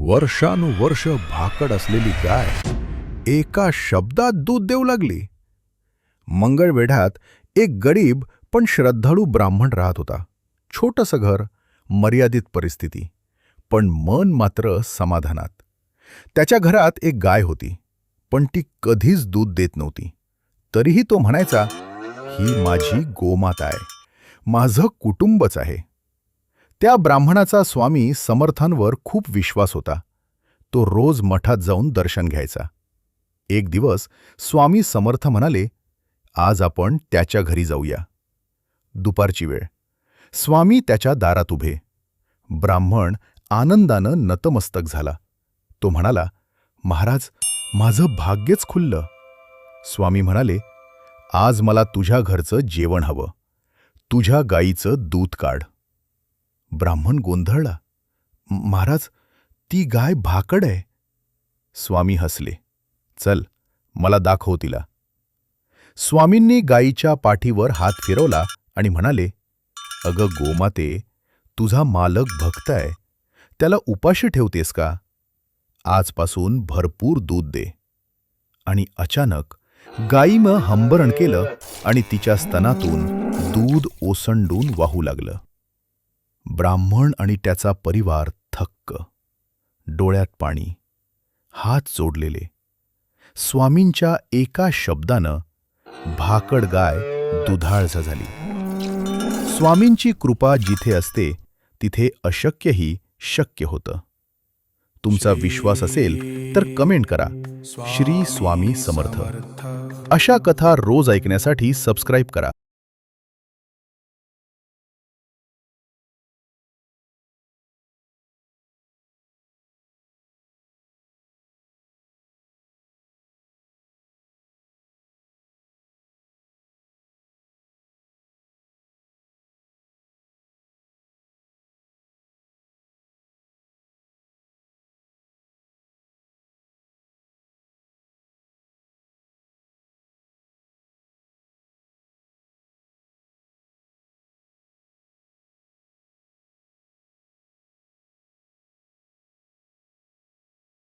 वर्षानुवर्ष भाकड असलेली गाय एका शब्दात दूध देऊ लागली. मंगळवेढ्यात एक गरीब पण श्रद्धाळू ब्राह्मण राहत होता. छोटंसं घर, मर्यादित परिस्थिती, पण मन मात्र समाधानात. त्याच्या घरात एक गाय होती, पण ती कधीच दूध देत नव्हती. तरीही तो म्हणायचा, ही माझी गोमाता आहे, माझं कुटुंबच आहे. त्या ब्राह्मणाचा स्वामी समर्थांवर खूप विश्वास होता. तो रोज मठात जाऊन दर्शन घ्यायचा. एक दिवस स्वामी समर्थ म्हणाले, आज आपण त्याच्या घरी जाऊया. दुपारची वेळ. स्वामी त्याच्या दारात उभे. ब्राह्मण आनंदानं नतमस्तक झाला. तो म्हणाला, महाराज, माझं भाग्यच खुललं. स्वामी म्हणाले, आज मला तुझ्या घरचं जेवण हवं. तुझ्या गाईचं दूध काढ. ब्राह्मण गोंधळला. महाराज, ती गाय भाकड आहे. स्वामी हसले. चल, मला दाखव तिला. स्वामींनी गायीच्या पाठीवर हात फिरवला आणि म्हणाले, अगं गोमाते, तुझा मालक भक्त आहे, त्याला उपाशी ठेवतेस का? आजपासून भरपूर दूध दे. आणि अचानक गायीनं हंबरण केलं आणि तिच्या स्तनातून दूध ओसंडून वाहू लागलं. ब्राह्मण आणि त्याचा परिवार थक्क, डोळ्यात पाणी, हात जोडलेले. स्वामींच्या एका शब्दानं भाकड गाय दुधाळ झाली. स्वामींची कृपा जिथे असते तिथे अशक्यही शक्य होतं. तुमचा विश्वास असेल तर कमेंट करा, श्री स्वामी समर्थ. अशा कथा रोज ऐकण्यासाठी सबस्क्राईब करा.